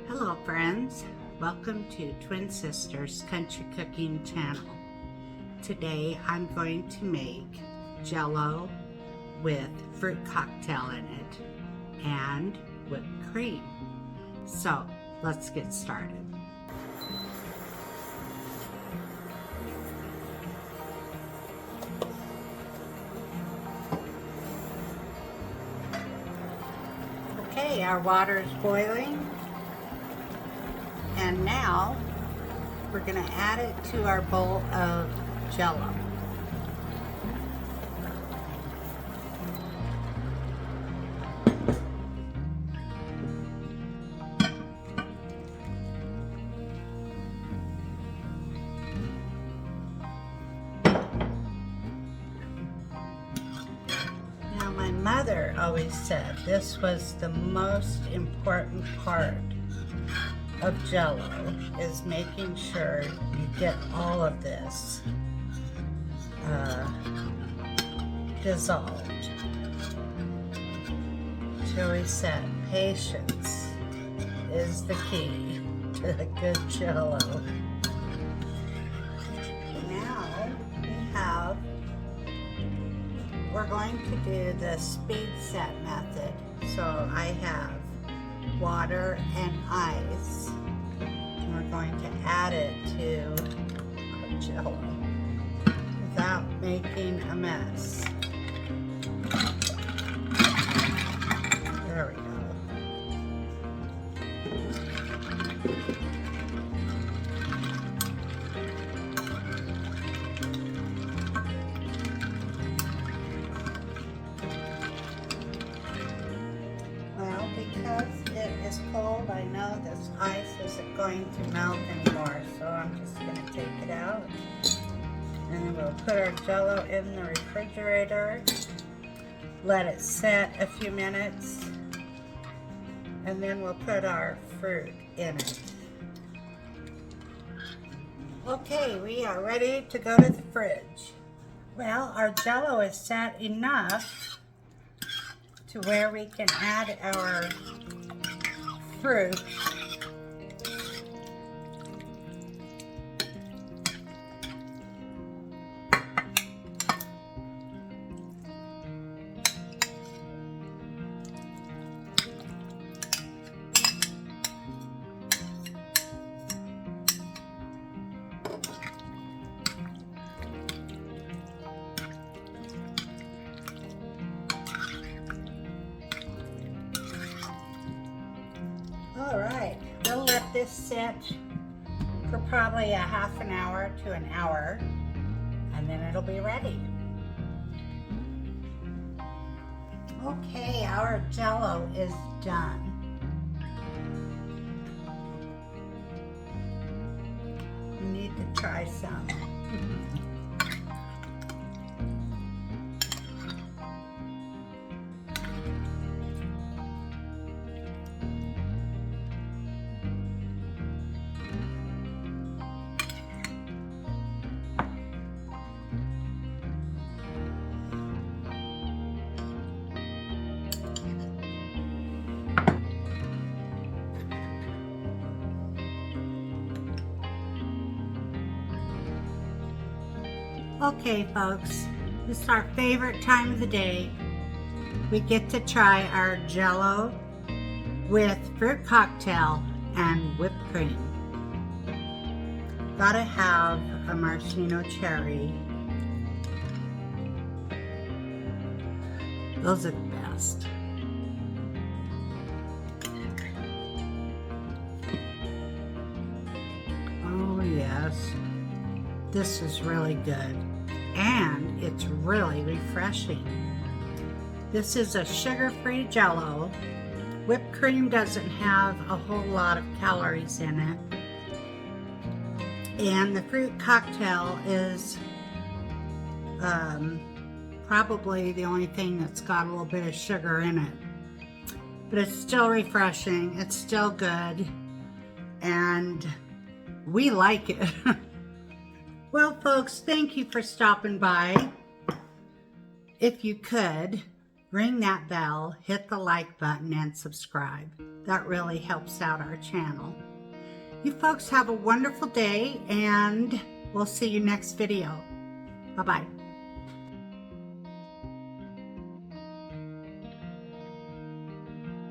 Hello friends, welcome to Twin Sisters Country Cooking Channel. Today I'm going to make Jell-O with fruit cocktail in it and whipped cream. So let's get started. Okay, our water is boiling. And now we're going to add it to our bowl of Jell-O. Now my mother always said this was the most important part of Jell-O, is making sure you get all of this dissolved. She always said patience is the key to a good Jell-O. Now we're going to do the speed set method. So I have water and ice. And we're going to add it to our Jell-O without making a mess. There we go. Because it is cold, I know this ice isn't going to melt anymore, so I'm just going to take it out. And then we'll put our Jell-O in the refrigerator, let it set a few minutes, and then we'll put our fruit in it. Okay, we are ready to go to the fridge. Well, our Jell-O is set enough to where we can add our fruit. All right, we'll let this sit for probably a half an hour to an hour, and then it'll be ready. Okay, our Jell-O is done. We need to try some. Okay folks, this is our favorite time of the day. We get to try our Jell-O with fruit cocktail and whipped cream. Gotta have a maraschino cherry. Those are the best. Oh yes, this is really good. And it's really refreshing. This is a sugar-free Jell-O. Whipped cream doesn't have a whole lot of calories in it. And the fruit cocktail is probably the only thing that's got a little bit of sugar in it. But it's still refreshing, it's still good, and we like it. Well, folks, thank you for stopping by. If you could, ring that bell, hit the like button, and subscribe. That really helps out our channel. You folks have a wonderful day, and we'll see you next video. Bye-bye.